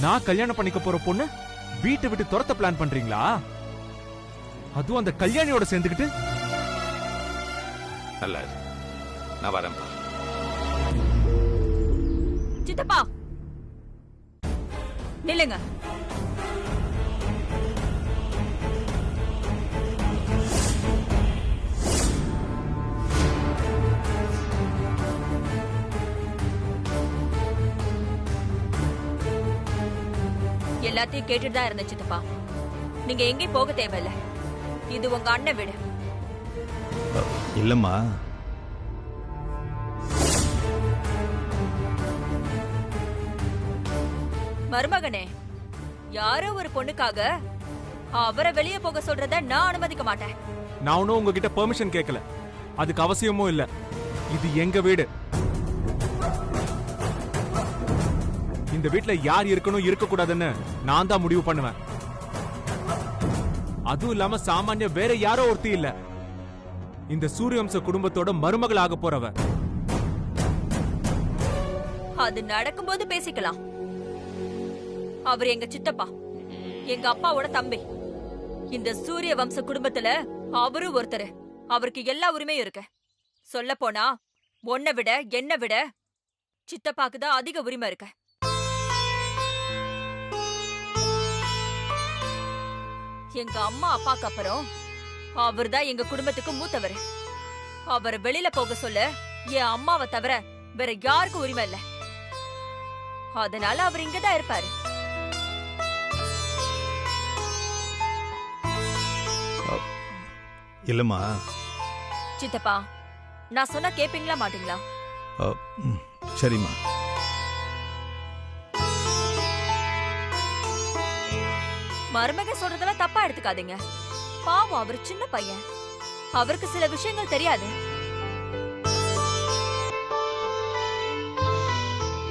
நான் கல்யாணம் பண்ணிக்க போற பொண்ணு வீட்டை விட்டு துரத்த பிளான் பண்றீங்களா? அதுவும் அந்த கல்யாணியோட சேர்ந்துக்கிட்டு. நல்லா இரு, நான் வரேன்ப்பா. சித்தப்பா நில்லுங்க. எல்லாத்தையும் கேட்டுட்டு தான் இருந்த சித்தப்பா. நீங்க எங்கேயும் போக தேவையில்ல. இது உங்க அண்ணன் வீடு. இல்லம்மா, மருமகனே, யாரோ ஒரு பொண்ணுக்காக அவரை வெளியே போக சொல்றத நான் அனுமதிக்க மாட்டேன். நான் ஒன்னும் உங்ககிட்ட பெர்மிஷன் கேட்கல, அதுக்கு அவசியமும் இல்ல. இது எங்க வீடு. இந்த வீட்ல யார் இருக்கணும் இருக்க கூடாதுன்னு நான் தான் முடிவு பண்ணுவேன். அதுவும் இல்லாம சாமானிய வேற யாரோ ஒருத்தி இல்ல, இந்த சூரியவம்ச குடும்பத்தோட மருமகள் ஆக போறவ. அது நடக்கும்போது பேசிக்கலாம். அவர் எங்க சித்தப்பா, எங்க அப்பாவோட தம்பி. இந்த சூரிய வம்ச குடும்பத்துல அவரும் ஒருத்தர். அவருக்கு எல்லா உரிமையும் இருக்கு. சொல்ல போனா உன்னை விட என்ன விட சித்தப்பாக்கு தான் அதிக உரிமை இருக்கு. எங்க அம்மா அப்பாக்கு அப்புறம் அவர் தான் எங்க குடும்பத்துக்கு மூத்தவர். அவரை வெளியில போக சொல்ல என் அம்மாவை தவிர வேற யாருக்கும் உரிமை இல்ல. அதனால அவர் இங்கதான் இருப்பாரு. இல்லம்மா. சித்தப்பா, நான் சொன்னா கேப்பீங்களா மாட்டீங்களா? சரிம்மா. மருமக சொல்றதெல்லாம் தப்பா எடுத்துக்காதீங்க. பாவம், அவர் சின்ன பையன். அவருக்கு சில விஷயங்கள் தெரியாது.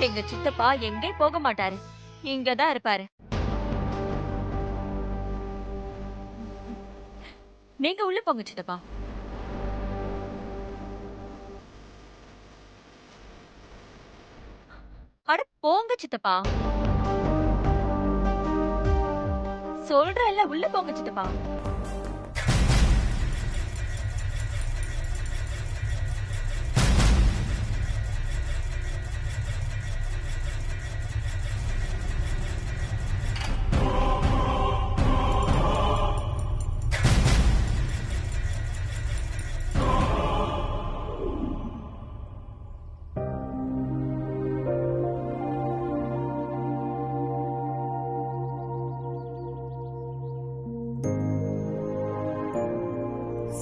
எங்க சித்தப்பா எங்கே போக மாட்டாரு, இங்கதான் இருப்பாரு. நீங்க உள்ள போங்க சித்தப்பா. அட போங்க சித்தப்பா. சொல்றேன்ல, உள்ள போங்க சித்தப்பா.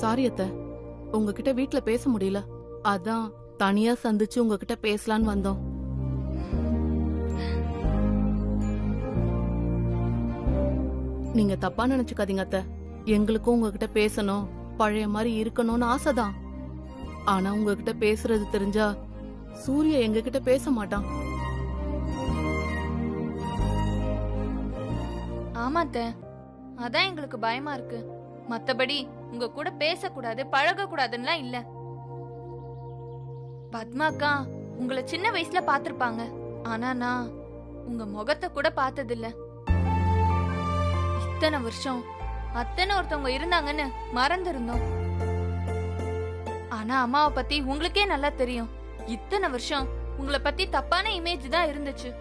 சாரி அத்த, உங்ககிட்ட வீட்ல பேச முடியல. அதான் தனியா சந்திச்சு உங்ககிட்ட பேசலான்னு வந்தோம். நீங்க தப்பா நினைச்சுக்காதீங்க அத்த. எங்களுக்கும் உங்ககிட்ட பேசணும், பழைய மாதிரி இருக்கணும்னு ஆசைதான். ஆனா உங்ககிட்ட பேசுறது தெரிஞ்சா சூர்யா எங்ககிட்ட பேச மாட்டான். ஆமாத்த, அதான் எங்களுக்கு பயமா இருக்கு. மத்தபடி உங்க கூட பேசக்கூடாது பழக கூடாதுன்னா இல்ல. பத்மாக்கா உங்களை சின்ன வயசுல பாத்திருப்பாங்க. ஆனா நான் உங்க முகத்தை கூட பார்த்ததில்ல. இத்தனை வருஷம் அத்தனை ஒருத்தவங்க இருந்தாங்கன்னு மறந்திருந்தோம். ஆனா அம்மாவை பத்தி உங்களுக்கே நல்லா தெரியும். இத்தனை வருஷம் உங்களை பத்தி தப்பான இமேஜ் தான் இருந்துச்சு.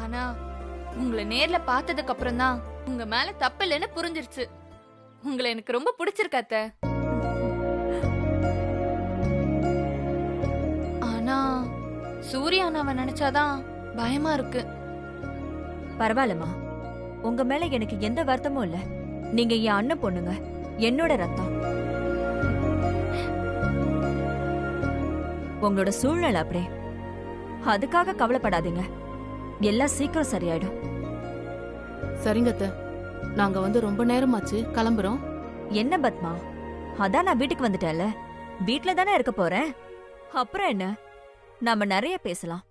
ஆனா உங்களை நேர்ல பார்த்ததுக்கு அப்புறம் தான் உங்க மேல தப்பு இல்லைன்னு புரிஞ்சிருச்சு. உங்களை எனக்கு ரொம்ப பிடிச்சிருக்காத்த. ஆனா சூர்யானாவை நினைச்சாதான் பயமா இருக்கு. பரவாயில்லம்மா, உங்க மேல எனக்கு எந்த வருத்தமும் இல்ல. நீங்க என் அண்ணன் பொண்ணுங்க, என்னோட ரத்தம். உங்களோட சூழ்நிலை அப்படியே, அதுக்காக கவலைப்படாதீங்க. எல்லாம் சீக்கிரம் சரியாயிடும். சரிங்க அத்த, நாங்க வந்து ரொம்ப நேரமாச்சு, கிளம்புறோம். என்ன பத்மா, அதான் நான் வீட்டுக்கு வந்துட்டேன்ல, வீட்ல தானே இருக்க போறேன். அப்புறம் என்ன, நாம நிறைய பேசலாம்.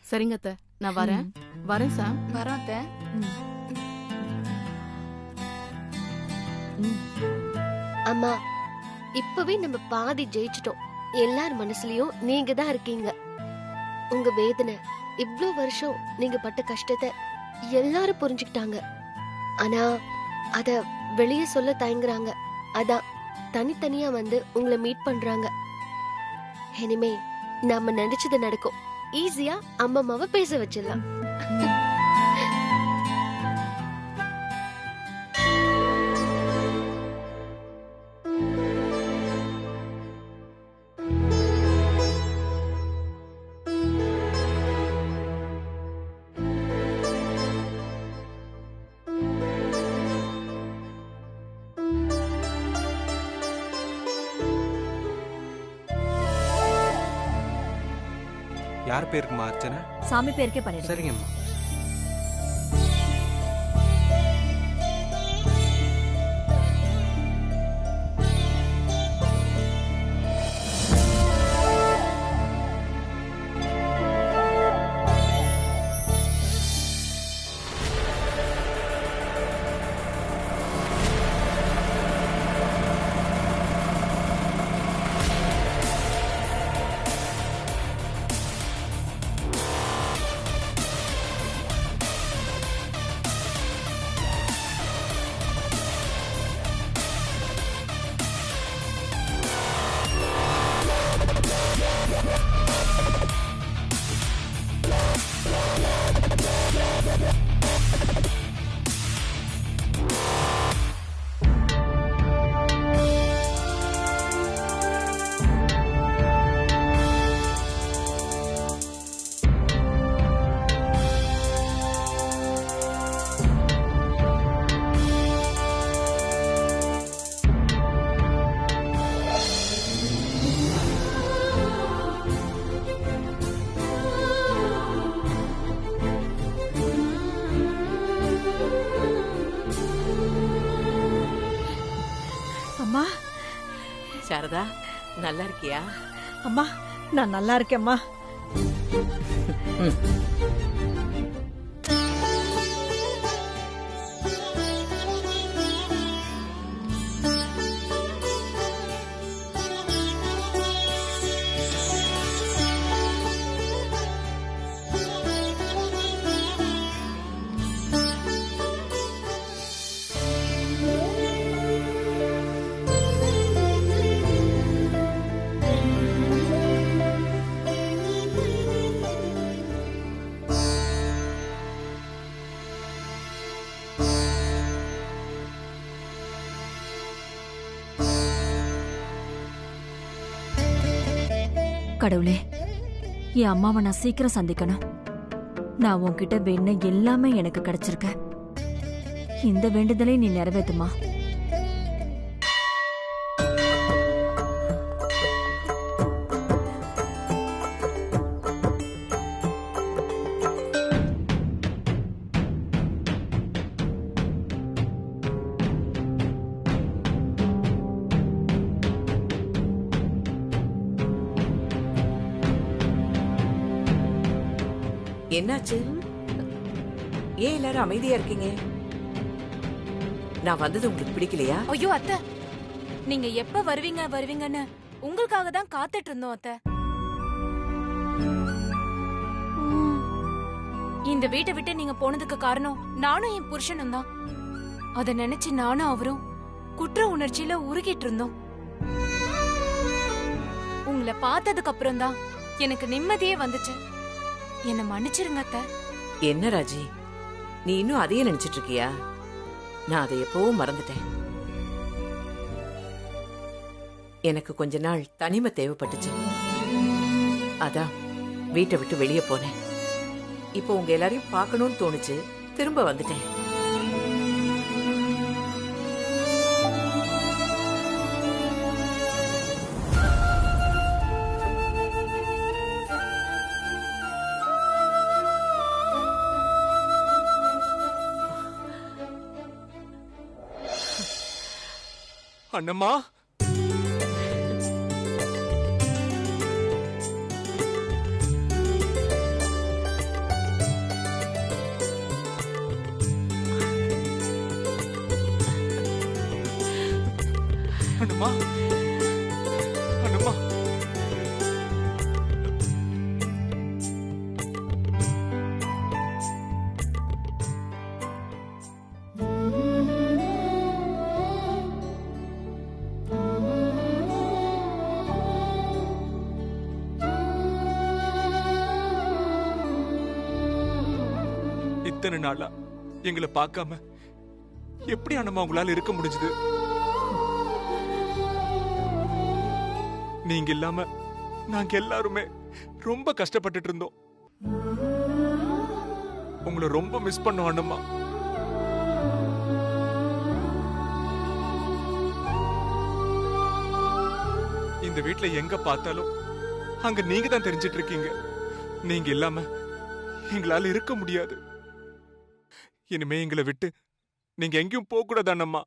சரிங்க அத்த, நான் வரேன். வரேன் சாம். வரோம் அத்த. அம்மா, இப்பவே நம்ம பாதி ஜெயிச்சிட்டோம். எல்லார் மனசுலயும் நீங்க தான் இருக்கீங்க. உங்க வேதனை, இவ்ளோ வருஷம் நீங்க பட்ட கஷ்டத்தை எல்லாரும் புரிஞ்சுக்கிட்டாங்க. ஆனா அத வெளியே சொல்ல தயங்குறாங்க. அதான் தனித்தனியா வந்து உங்களை மீட் பண்றாங்க. இனிமே நாம நினைச்சது நடக்கும். ஈஸியா அம்மாவை பேச வச்சிடலாம். யார் பேருக்குமா அர்ச்சனை? சாமி பேருக்கே பண்ணிடுங்க. சரிங்கம்மா. அம்மா சாரதா, நல்லா இருக்கியா? அம்மா நான் நல்லா இருக்கேம்மா. கடவுளே, என் அம்மாவை நான் சீக்கிரம் சந்திக்கணும். நான் உன்கிட்ட வேணுன எல்லாமே எனக்கு கிடைச்சிருக்க. இந்த வேண்டுதலை நீ நிறைவேத்துமா? என்னாச்சு? ஏன் எல்லாரும் அமைதியா இருக்கீங்க? நான் வந்தது உங்களுக்கு பிடிக்கலையா? ஐயோ அத்தை, நீங்க எப்ப வருவீங்கன்னு உங்களுக்காக தான் காத்துட்டு இருந்தோம் அத்தை. இந்த வீட்டை விட்டு நீங்க போனதுக்கு காரணம் நானும் என் புருஷனும் தான். அத நினைச்சு நானும் அவரும் குற்ற உணர்ச்சியில உருகிட்டு இருந்தோம். உங்களை பார்த்ததுக்கு அப்புறம் தான் எனக்கு நிம்மதியே வந்துச்சு. என்ன மன்னிச்சிருங்க அத்தை. என்ன ராஜி, நீ இன்னும் அதையே நினைச்சிட்டு இருக்கியா? நான் அதை எப்பவும் மறந்துட்டேன். எனக்கு கொஞ்ச நாள் தனிமை தேவைப்பட்டுச்சு. அதான் வீட்டை விட்டு வெளியே போனேன். இப்போ உங்க எல்லாரையும் பார்க்கணும்னு தோணுச்சு, திரும்ப வந்துட்டேன். அண்ணம்மா, அண்ணம்மா, அண்ணம்மா. இத்தனை நாளா எங்களை பார்க்காம எப்படி அண்ணம்மா உங்களால இருக்க முடிஞ்சது? நீங்க இல்லாம நாங்க எல்லாருமே ரொம்ப கஷ்டப்பட்டுட்டு இருந்தோம். உங்களை ரொம்ப மிஸ் பண்ணோம் அண்ணம்மா. இந்த வீட்ல எங்க பார்த்தாலும் அங்க நீங்க தான் தெரிஞ்சிட்டு இருக்கீங்க. நீங்க இல்லாம எங்களால இருக்க முடியாது. இனிமே எங்களை விட்டு நீங்க எங்கேயும் போக கூடாது அண்ணம்மா.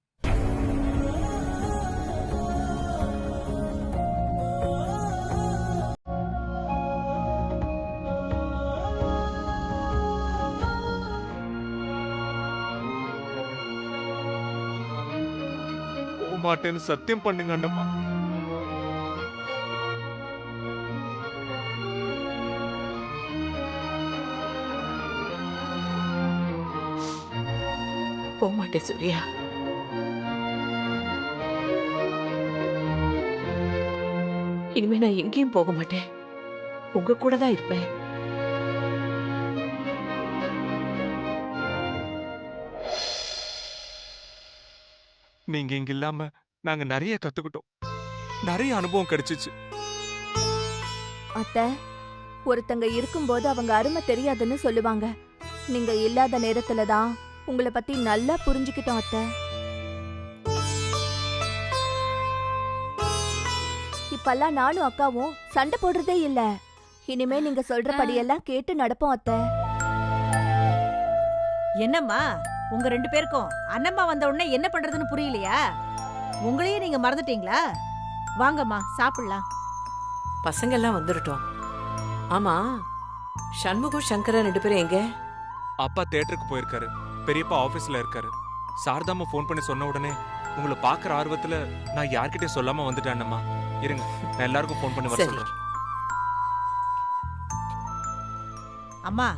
போக மாட்டேன்னு சத்தியம் பண்ணுங்க அண்ணம்மா. போக மாட்டேன் சூர்யா. இனிமே நான் எங்கேயும் போக மாட்டேன். உங்க கூட தான் இருப்பேன். நீங்க இங்க இல்லாம நாங்க நிறைய கத்துக்கிட்டோம். நிறைய அனுபவம் கிடைச்சிச்சு. அத்தை, ஒருத்தங்க இருக்கும்போது அவங்க அருமை தெரியாதுன்னு சொல்லுவாங்க. நீங்க இல்லாத நேரத்துல தான் உங்களை பத்தி நல்லா புரிஞ்சுக்கிட்டோம் அத்தை. இப்பெல்லாம் நானும் அக்காவும் சண்டை போடுறதே இல்ல. இனிமே நீங்க சொல்றபடியெல்லாம் கேட்டு நடப்போம் அத்தை. என்னம்மா உங்க 2 பேருக்கும் அண்ணம்மா வந்த உடனே என்ன பண்றதுன்னு புரியலையா? உங்களையே நீங்க மறந்துட்டீங்களா? வாங்கம்மா சாப்பிடலாம். பசங்க எல்லாம் வந்துட்டோம். ஆமா, சண்முகம் சங்கரன் 2 பேரும் எங்க? அப்பா தியேட்டருக்கு போயிருக்காரு. பெரியப்பா ஆபீஸ்ல இருக்காரு. சாரதாமா போன் பண்ணி சொன்ன உடனே உங்களை பாக்குற ஆர்வத்துல நான் யார்கிட்ட சொல்லாம வந்துட்டேன் அண்ணம்மா. இருங்க, நான் எல்லாருக்கும் போன் பண்ணி வர சரி. சொல்றேன். அம்மா,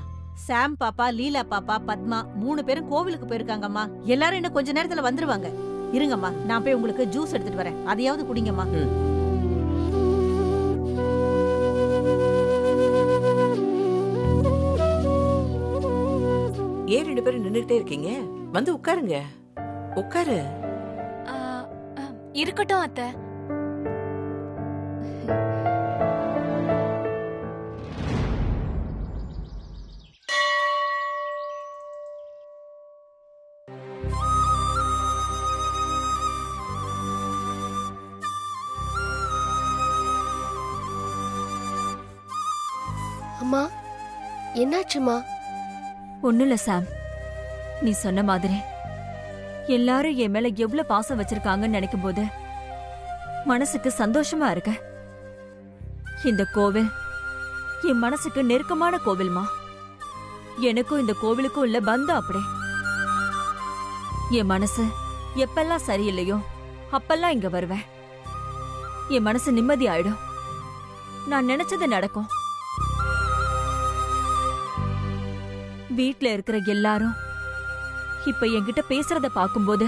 சாம் பாப்பா, லீலா பாப்பா, பத்மா 3 பேரும் கோவிலுக்கு போயிருக்காங்கம்மா. எல்லாரும் இன்னும் கொஞ்ச நேரத்துல வந்துருவாங்க. இருங்கம்மா, நான் போய் உங்களுக்கு ஜூஸ் எடுத்துட்டு வரேன். அதையாவது குடிங்கம்மா. ஏன் 2 பேரும் நின்னுகிட்டே இருக்கீங்க? வந்து உட்காருங்க. உட்காரு. இருக்கட்டும் அத்தை. அம்மா, என்னாச்சுமா? ஒண்ணுல சாம், நீ சொன்ன மாதிரி எல்லாரும் என் மேல எவ்வளவு பாசம் வச்சிருக்காங்கன்னு நினைக்கும் போது மனசுக்கு சந்தோஷமா இருக்கு. இந்த கோவில் என் மனசுக்கு நெருக்கமான கோவில்மா. எனக்கும் இந்த கோவிலுக்கும் உள்ள பந்தம் அப்படி. என் மனசு எப்பெல்லாம் சரியில்லையோ அப்பெல்லாம் இங்க வருவேன். என் மனசு நிம்மதி ஆயிடும். நான் நினைச்சது நடக்கும். வீட்ல இருக்கிற எல்லாரும் இப்ப என்கிட்ட பேசுறத பாக்கும்போது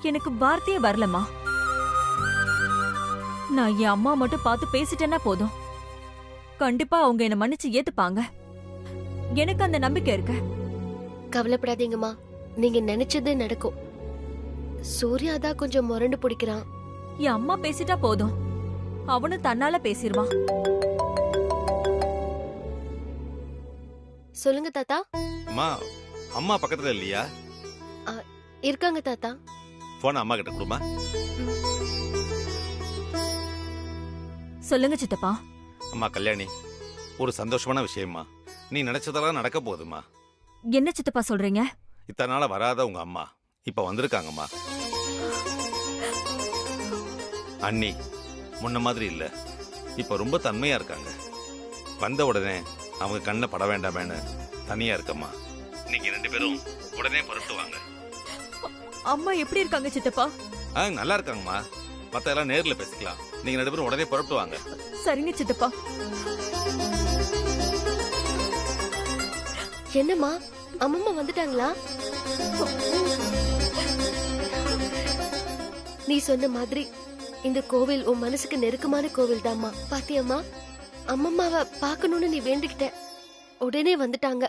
எனக்கு வார்த்தையே வரலமா. நான் என் அம்மா மட்டும் பார்த்து பேசிட்டேன்னா போதும், கண்டிப்பா அவங்க என்ன மன்னிச்சு ஏத்துப்பாங்க. எனக்கு அந்த நம்பிக்கை இருக்கு. கவலைப்படாதீங்கம்மா, நீங்க நினைச்சது நடக்கும். சூர்யா தான் கொஞ்சம் முரண்டு பிடிக்கிறான். என் அம்மா பேசிட்டா போதும், அவனும் தன்னால பேசிடுவான். சொல்லுங்க தாத்தா. அம்மா, அம்மா பக்கத்துல இல்லையா? இருக்காங்க தாத்தா. போன அம்மா கிட்ட கொடுமா. சொல்லுங்க சித்தப்பா. அம்மா கல்யாணி, ஒரு சந்தோஷமான விஷயம்மா. நீ நினைச்சதெல்லாம் நடக்க போகுதுமா. என்ன சித்தப்பா சொல்றீங்க? இத்தனை நாள வராத உங்க அம்மா இப்ப வந்திருக்காங்கம்மா. அண்ணி முன்ன மாதிரி இல்ல, இப்ப ரொம்ப தன்மையா இருக்காங்க. வந்த உடனே அவங்க கண்ணில் பட வேண்டாமேன்னு தனியா இருக்கம்மா. நீங்க 2 பேரும் உடனே புறட்டுவாங்க. அம்மா எப்படி இருக்காங்க சித்தப்பா? நல்லா இருக்காங்கம்மா. மத்த எல்லாம் நேர்ல பேசிக்கலாம். நீங்க 2 பேரும் உடனே புறட்டுவாங்க. சரிங்க சித்தப்பா. என்னம்மா, அம்மம்மா வந்துட்டாங்களா? நீ சொன்ன மாதிரி இந்த கோவில் உன் மனசுக்கு நெருக்கமான கோவில் தாம்மா. பாத்தியம்மா, அம்மம்மாவை பார்க்கணும்னு நீ வேண்டிக்கிட்ட, உடனே வந்துட்டாங்க.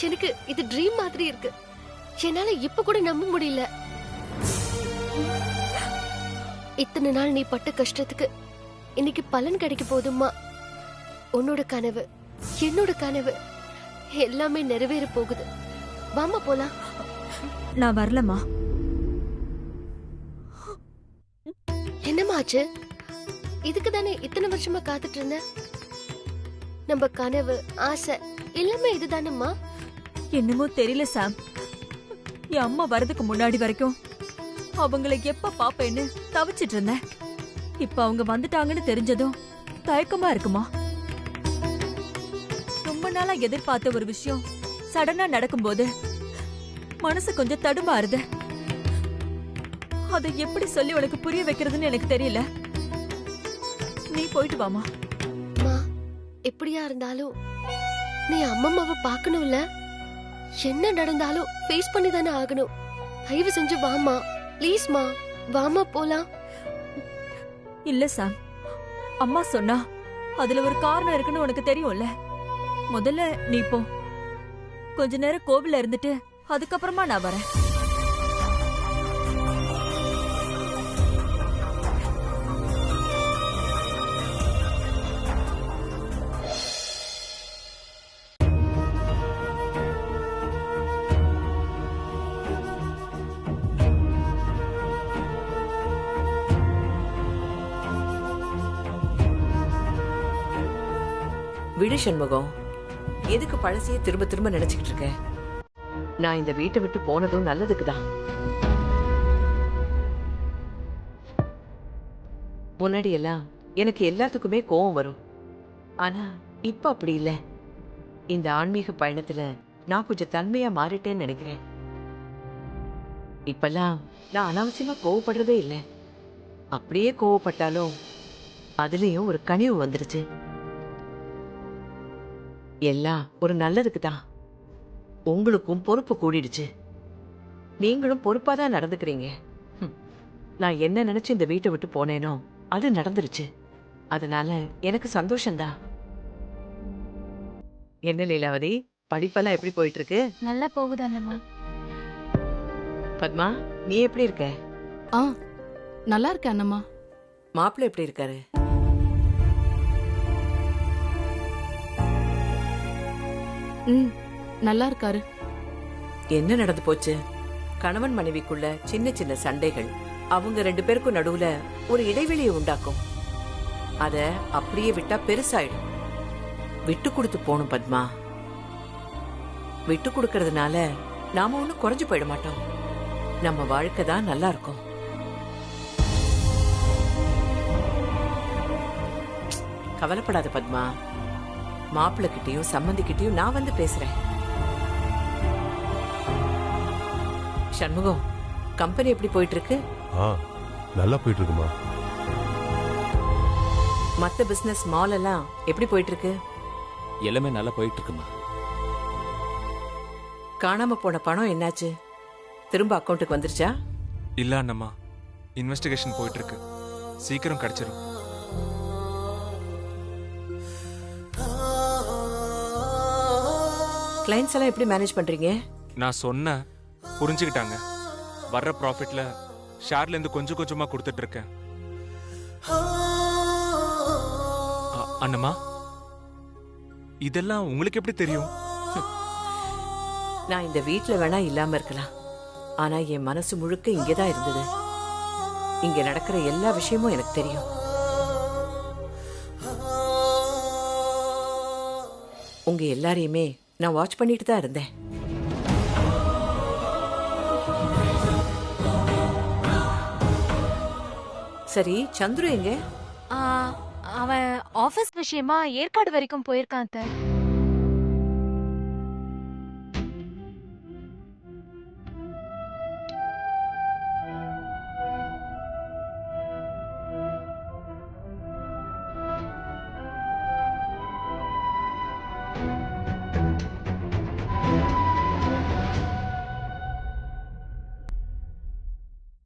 எனக்கு இது ட்ரீம் மாதிரி இருக்கு. என்னால இப்ப கூட நம்ப முடியல. இத்தனை நாள் நீ பட்ட கஷ்டத்துக்கு இன்னைக்கு பலன் கிடைக்க போதுமா? உன்னோட கனவு, என்னோட கனவு எல்லாமே நிறைவேற போகுது. வாமா போலாம். நான் வரலம்மா. என்னமாச்சு? இதுக்கு தானே இத்தனை வருஷமா காத்துட்டு இருந்த? நம்ம கனவு, ஆசை எல்லாமே இதுதானம்மா. என்னமோ தெரியல சாம். என் அம்மா வரதுக்கு முன்னாடி வரைக்கும் அவங்கள எப்ப பாப்பேன்னு தவிச்சிட்டு இருந்தேன். இப்ப அவங்க வந்துட்டாங்கன்னு தெரிஞ்சதும் தயக்கமா இருக்குமா. ரொம்ப நாளா எதிர்பார்த்த ஒரு விஷயம் சடனா நடக்கும்போது மனசு கொஞ்சம் தடுமாறுது. அதை எப்படி சொல்லி உனக்கு புரிய வைக்கிறதுன்னு எனக்கு தெரியல. நீ போயிட்டு வாமா. எப்படியா இருந்தாலும் நீ அம்மம்மாவை பார்க்கணும்ல. என்ன நடந்தாலும் ஃபேஸ் பண்ணி தானே ஆகணும். தயவு செஞ்சு வாமா, ப்ளீஸ்மா, வாமா போலாம். இல்ல சாம், அம்மா சொன்னா அதுல ஒரு காரணம் இருக்குன்னு உனக்கு தெரியும்ல. முதல்ல நீ போ. கொஞ்ச நேரம் கோவில்ல இருந்துட்டு அதுக்கப்புறமா நான் வரேன். விடு சண்முகம், எதுக்கு பழசையே திரும்ப திரும்ப நினைச்சுக்கிட்டு இருக்க? நான் இந்த வீட்டை விட்டு போனதும் நல்லதுக்குதான். முன்னாடி எல்லாம் எனக்கு எல்லாத்துக்குமே கோவம் வரும். ஆனா இப்ப அப்படி இல்ல. இந்த ஆன்மீக பயணத்துல நான் கொஞ்சம் தன்மையா மாறிட்டேன்னு நினைக்கிறேன். இப்பெல்லாம் நான் அனாவசியமா கோவப்படுறதே இல்லை. அப்படியே கோவப்பட்டாலும் அதுலயும் ஒரு கனிவு வந்துருச்சு. எல்லாம் ஒரு நல்லதுக்கு தான். உங்களுக்கும் பொறுப்பு கூடிடுச்சு. நீங்களும் பொறுப்பாதான் நடந்துக்கிறீங்க. நான் என்ன நினைச்சு இந்த வீட்டை விட்டு போனேனோ அது நடந்துருச்சு. அதனால எனக்கு சந்தோஷம்தான். என்ன லீலாவதி, படிப்பெல்லாம் எப்படி போயிட்டு இருக்கு? நல்லா போகுதானம்மா? பத்மா, நீ எப்படி இருக்க? நல்லா இருக்க அண்ணம்மா. மாப்பிள்ளை எப்படி இருக்காரு? நல்லா இருக்காரு. என்ன நடந்து போச்சு? கணவன் மனைவிக்குள்ள சின்ன சின்ன சண்டைகள் அவங்க 2 பேருக்கும் நடுவுல ஒரு இடைவெளியை உண்டாக்கும். அத அப்படியே விட்டா பெருசாயிடும். விட்டு கொடுத்து போணும் பத்மா. விட்டு கொடுக்கறதுனால நாம ஒண்ணும் குறைஞ்சு போயிட மாட்டோம். நம்ம வாழ்க்கை தான் நல்லா இருக்கும். கவலைப்படாத பத்மா. மாப்பிள்ளை கிட்டயும் சம்மந்தி கிட்டயும் நான் வந்து பேசுறேன். சண்முகம், கம்பெனி எப்படி போயிட்டு இருக்கு? நல்லா போயிட்டு இருக்குமா. மத்த பிசினஸ், மால் எல்லாம் எப்படி போயிட்டு இருக்கு? எல்லாமே நல்லா போயிட்டு இருக்குமா. காணாம போன பணம் என்னாச்சு? திரும்ப அக்கவுண்ட்டுக்கு வந்துருச்சா? இல்ல அண்ணம்மா, இன்வெஸ்டிகேஷன் போயிட்டு இருக்கு. சீக்கிரம் கிடைச்சிரும். கிளைண்ட்ஸ் எல்லாம் எப்படி மேனேஜ் பண்றீங்க? நான் சொன்ன புரிஞ்சுக்கிட்டாங்க. வர்ற ப்ராஃபிட்ல ஷேர்ல இருந்து கொஞ்சம் கொஞ்சமா கொடுத்துட்டு இருக்கேன். அண்ணம்மா, இதெல்லாம் உங்களுக்கு எப்படி தெரியும்? நான் இந்த வீட்ல வேணா இல்லாம இருக்கலாம். ஆனா என் மனசு முழுக்க இங்கதான் இருந்தது. இங்க நடக்கிற எல்லா விஷயமும் எனக்கு தெரியும். உங்க எல்லாரையுமே நான் வாட்ச் பண்ணிட்டு தான் இருந்தேன். சரி, சந்துரு எங்க? அவன் ஆபீஸ் விஷயமா ஏற்காடு வரைக்கும் போயிருக்கான்.